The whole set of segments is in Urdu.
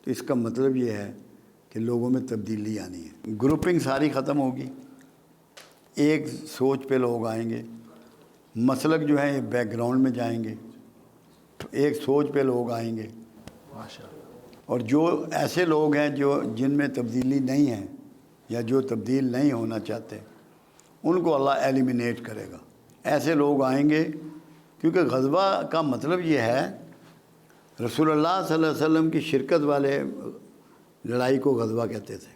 تو اس کا مطلب یہ ہے کہ لوگوں میں تبدیلی آنی ہے، گروپنگ ساری ختم ہوگی، ایک سوچ پہ لوگ آئیں گے، مسلک جو ہے بیک گراؤنڈ میں جائیں گے، ایک سوچ پہ لوگ آئیں گے، اور جو ایسے لوگ ہیں جن میں تبدیلی نہیں ہے یا جو تبدیل نہیں ہونا چاہتے ان کو اللہ ایلیمینیٹ کرے گا۔ ایسے لوگ آئیں گے، کیونکہ غزوہ کا مطلب یہ ہے، رسول اللہ صلی اللہ علیہ وسلم کی شرکت والے لڑائی کو غزوہ کہتے تھے،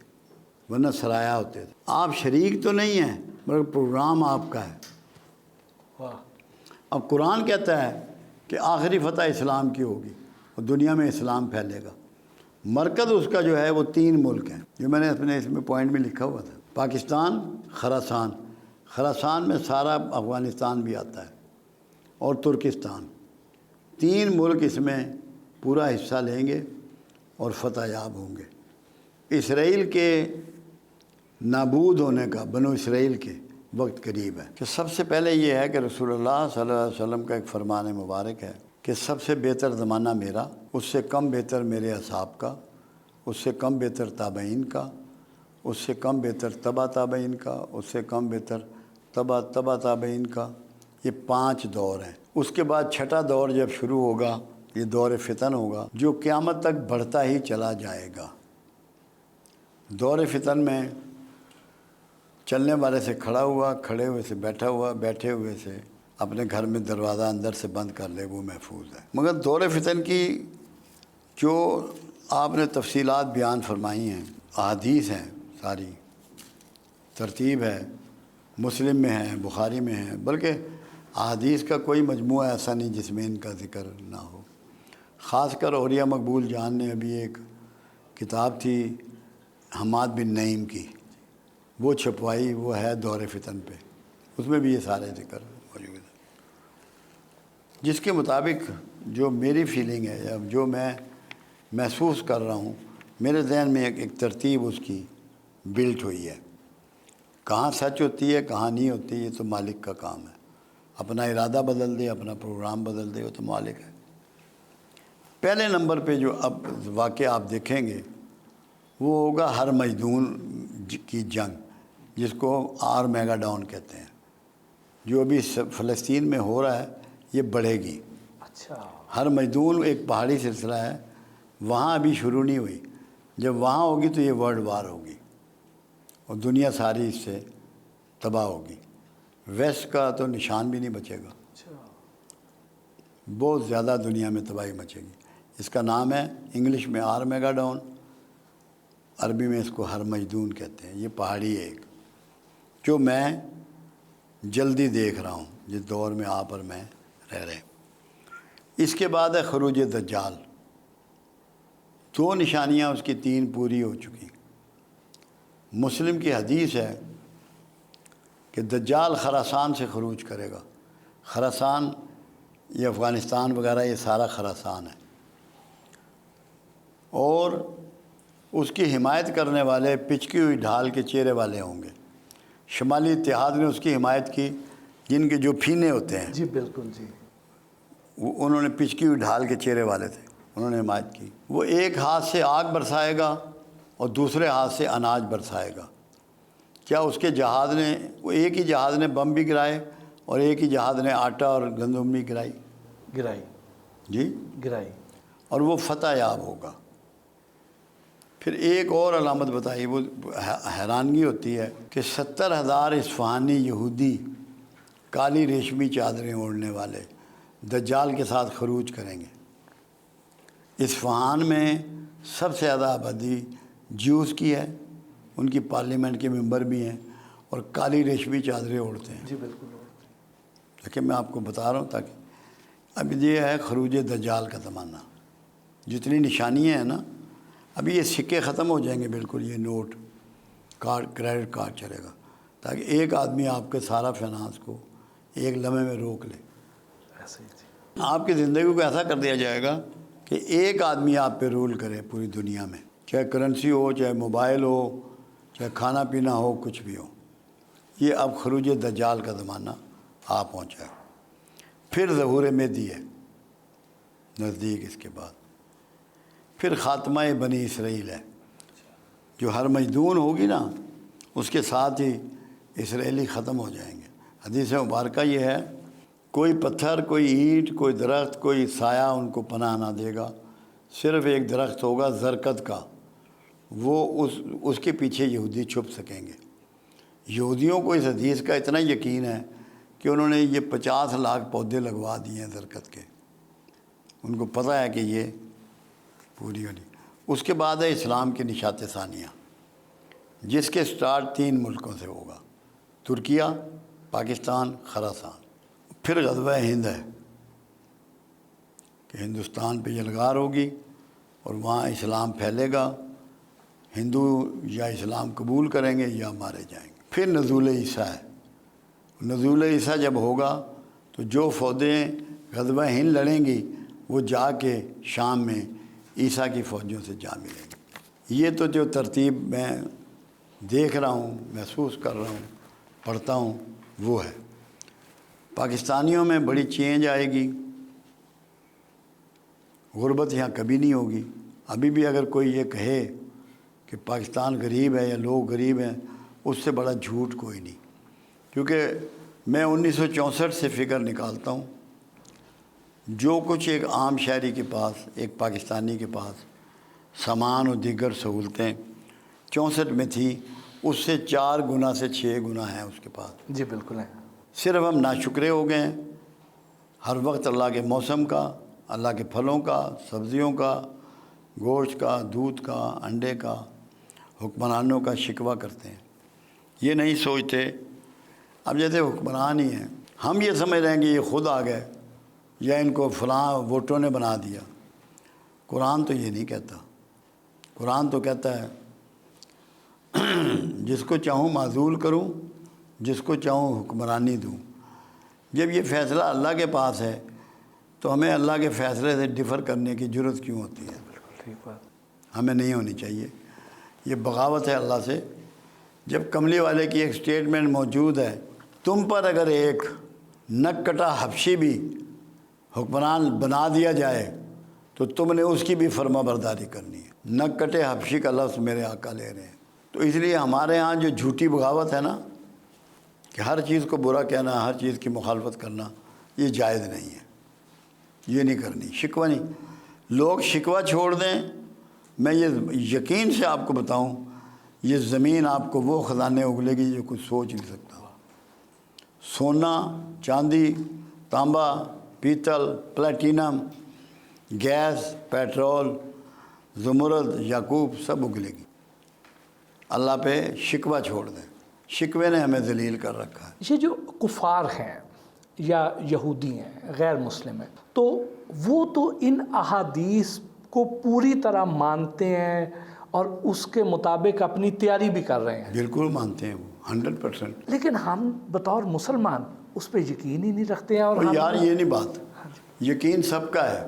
ورنہ سرایا ہوتے تھے۔ آپ شریک تو نہیں ہیں مگر پروگرام آپ کا ہے۔ اب قرآن کہتا ہے کہ آخری فتح اسلام کی ہوگی اور دنیا میں اسلام پھیلے گا۔ مرکز اس کا جو ہے وہ 3 ملک ہیں، جو میں نے اپنے اس میں پوائنٹ میں لکھا ہوا تھا، پاکستان، خراسان میں سارا افغانستان بھی آتا ہے، اور ترکستان۔ 3 ملک اس میں پورا حصہ لیں گے اور فتح یاب ہوں گے۔ اسرائیل کے نابود ہونے کا، بنو اسرائیل کے وقت قریب ہے، کہ سب سے پہلے یہ ہے کہ رسول اللہ صلی اللہ علیہ وسلم کا ایک فرمان مبارک ہے کہ سب سے بہتر زمانہ میرا، اس سے کم بہتر میرے اصحاب کا، اس سے کم بہتر تابعین کا، اس سے کم بہتر تبع تابعین کا، اس سے کم بہتر تبع تابعین کا۔ یہ 5 دور ہیں۔ اس کے بعد 6واں دور جب شروع ہوگا، یہ دور فتن ہوگا، جو قیامت تک بڑھتا ہی چلا جائے گا۔ دور فتن میں چلنے والے سے کھڑا ہوا، کھڑے ہوئے سے بیٹھا ہوا، بیٹھے ہوئے سے اپنے گھر میں دروازہ اندر سے بند کر لے، وہ محفوظ ہے۔ مگر دور فتن کی جو آپ نے تفصیلات بیان فرمائی ہیں، احادیث ہیں، ساری ترتیب ہے، مسلم میں ہے، بخاری میں ہے، بلکہ احادیث کا کوئی مجموعہ ایسا نہیں جس میں ان کا ذکر نہ ہو۔ خاص کر اولیاء مقبول جان نے ابھی ایک کتاب تھی حماد بن نعیم کی، وہ چھپوائی، وہ ہے دور فتن پہ، اس میں بھی یہ سارے ذکر موجود ہیں، جس کے مطابق جو میری فیلنگ ہے یا جو میں محسوس کر رہا ہوں، میرے ذہن میں ایک ترتیب اس کی بلٹ ہوئی ہے۔ کہاں سچ ہوتی ہے کہاں نہیں ہوتی، یہ تو مالک کا کام ہے، اپنا ارادہ بدل دے، اپنا پروگرام بدل دے، وہ تو مالک ہے۔ پہلے نمبر پہ جو اب واقعہ آپ دیکھیں گے وہ ہوگا ہر مجدون کی جنگ، جس کو میگا ڈاؤن کہتے ہیں، جو ابھی فلسطین میں ہو رہا ہے، یہ بڑھے گی۔ اچھا، ہر مجدون ایک پہاڑی سلسلہ ہے، وہاں ابھی شروع نہیں ہوئی، جب وہاں ہوگی تو یہ ورلڈ وار ہوگی اور دنیا ساری اس سے تباہ ہوگی، ویسٹ کا تو نشان بھی نہیں بچے گا، بہت زیادہ دنیا میں تباہی مچے گی۔ اس کا نام ہے انگلش میں میگا ڈاؤن، عربی میں اس کو ہر مجدون کہتے ہیں۔ یہ پہاڑی ہے ایک، جو میں جلدی دیکھ رہا ہوں، جس دور میں آپ اور میں رہ رہے ہیں۔ اس کے بعد ہے خروج دجال۔ 2 نشانیاں اس کی 3 پوری ہو چکی۔ مسلم کی حدیث ہے کہ دجال خراسان سے خروج کرے گا۔ خراسان یہ افغانستان وغیرہ، یہ سارا خراسان ہے، اور اس کی حمایت کرنے والے پچکی ہوئی ڈھال کے چہرے والے ہوں گے۔ شمالی اتحاد نے اس کی حمایت کی، جن کے جو پھینے ہوتے ہیں، جی بالکل جی، انہوں نے پچکی ہوئی ڈھال کے چہرے والے تھے، انہوں نے حمایت کی۔ وہ ایک ہاتھ سے آگ برسائے گا اور دوسرے ہاتھ سے اناج برسائے گا۔ کیا اس کے جہاز نے، وہ ایک ہی جہاز نے بم بھی گرائے اور ایک ہی جہاز نے آٹا اور گندم بھی گرائی گرائی، اور وہ فتح یاب ہوگا۔ پھر ایک اور علامت بتائی، وہ حیرانگی ہوتی ہے کہ 70,000 اصفہانی یہودی کالی ریشمی چادریں اوڑھنے والے دجال کے ساتھ خروج کریں گے۔ اصفہان میں سب سے زیادہ آبادی جیوز کی ہے، ان کی پارلیمنٹ کے ممبر بھی ہیں، اور کالی ریشمی چادریں اوڑھتے ہیں۔ جی بالکل، لیکن میں آپ کو بتا رہا ہوں تاکہ اب یہ ہے خروج دجال کا زمانہ۔ جتنی نشانیاں ہیں نا، ابھی یہ سکے ختم ہو جائیں گے بالکل، یہ نوٹ کارڈ، کریڈٹ کارڈ چلے گا، تاکہ ایک آدمی آپ کے سارا فائنانس کو ایک لمحے میں روک لے۔ ایسے ہی تھی، آپ کی زندگی کو ایسا کر دیا جائے گا کہ ایک آدمی آپ پہ رول کرے پوری دنیا میں، چاہے کرنسی ہو، چاہے موبائل ہو، چاہے کھانا پینا ہو، کچھ بھی ہو۔ یہ اب خروج دجال کا زمانہ آ پہنچا ہے۔ پھر ظہور مہدی ہے نزدیک۔ اس کے بعد پھر خاتمہ بنی اسرائیل ہے، جو ہر مجدون ہوگی نا اس کے ساتھ ہی اسرائیلی ختم ہو جائیں گے۔ حدیث مبارکہ یہ ہے، کوئی پتھر، کوئی اینٹ، کوئی درخت، کوئی سایہ ان کو پناہ نہ دے گا، صرف ایک درخت ہوگا زرکت کا، وہ اس کے پیچھے یہودی چھپ سکیں گے۔ یہودیوں کو اس حدیث کا اتنا یقین ہے کہ انہوں نے یہ 50 لاکھ پودے لگوا دیے ہیں درخت کے، ان کو پتہ ہے کہ یہ پوری ہونی۔ اس کے بعد ہے اسلام کی نشات ثانیہ، جس کے سٹارٹ 3 ملکوں سے ہوگا، ترکیہ، پاکستان، خراسان۔ پھر غزوہ ہند ہے کہ ہندوستان پہ یلغار ہوگی اور وہاں اسلام پھیلے گا، ہندو یا اسلام قبول کریں گے یا مارے جائیں گے۔ پھر نزول عیسیٰ ہے، نزول عیسیٰ جب ہوگا تو جو فوجیں غزوہ ہند لڑیں گی وہ جا کے شام میں عیسیٰ کی فوجوں سے جا ملیں گی۔ یہ تو جو ترتیب میں دیکھ رہا ہوں، محسوس کر رہا ہوں، پڑھتا ہوں، وہ ہے۔ پاکستانیوں میں بڑی چینج آئے گی، غربت یہاں کبھی نہیں ہوگی۔ ابھی بھی اگر کوئی یہ کہے کہ پاکستان غریب ہے یا لوگ غریب ہیں، اس سے بڑا جھوٹ کوئی نہیں، کیونکہ میں 1964 سے فگر نکالتا ہوں، جو کچھ ایک عام شہری کے پاس، ایک پاکستانی کے پاس سامان و دیگر سہولتیں 64 میں تھی، اس سے 4 گنا سے 6 گنا ہیں اس کے پاس۔ جی بالکل ہے۔ صرف ہم ناشکرے ہو گئے ہیں، ہر وقت اللہ کے موسم کا، اللہ کے پھلوں کا، سبزیوں کا، گوشت کا، دودھ کا، انڈے کا، حکمرانوں کا شکوہ کرتے ہیں۔ یہ نہیں سوچتے، اب جیسے حکمران ہی ہیں، ہم یہ سمجھ رہے ہیں کہ یہ خود آ گئے یا ان کو فلاں ووٹوں نے بنا دیا۔ قرآن تو یہ نہیں کہتا، قرآن تو کہتا ہے جس کو چاہوں معزول کروں، جس کو چاہوں حکمرانی دوں۔ جب یہ فیصلہ اللہ کے پاس ہے تو ہمیں اللہ کے فیصلے سے ڈفر کرنے کی ضرورت کیوں ہوتی ہے؟ بالکل ٹھیک بات۔ ہمیں نہیں ہونی چاہیے، یہ بغاوت ہے اللہ سے۔ جب کملی والے کی ایک سٹیٹمنٹ موجود ہے، تم پر اگر ایک نک کٹا حبشی بھی حکمران بنا دیا جائے تو تم نے اس کی بھی فرما برداری کرنی ہے۔ نک کٹے حبشی کا لفظ میرے آقا لے رہے ہیں۔ تو اس لیے ہمارے ہاں جو جھوٹی بغاوت ہے نا، کہ ہر چیز کو برا کہنا، ہر چیز کی مخالفت کرنا، یہ جائز نہیں ہے، یہ نہیں کرنی۔ شکوہ نہیں، لوگ شکوہ چھوڑ دیں۔ میں یہ یقین سے آپ کو بتاؤں، یہ زمین آپ کو وہ خزانے اگلے گی جو کچھ سوچ نہیں سکتا۔ سونا، چاندی، تانبا، پیتل، پلیٹینم، گیس، پیٹرول، زمرد، یاقوت، سب اگلے گی۔ اللہ پہ شکوہ چھوڑ دیں، شکوے نے ہمیں ذلیل کر رکھا ہے۔ یہ جو کفار ہیں یا یہودی ہیں، غیر مسلم ہیں، تو وہ تو ان احادیث کو پوری طرح مانتے ہیں اور اس کے مطابق اپنی تیاری بھی کر رہے ہیں۔ بالکل مانتے ہیں وہ 100%۔ لیکن ہم بطور مسلمان اس پہ یقین ہی نہیں رکھتے ہیں، اور اور یار یہ نہیں بات، یقین سب کا ہے،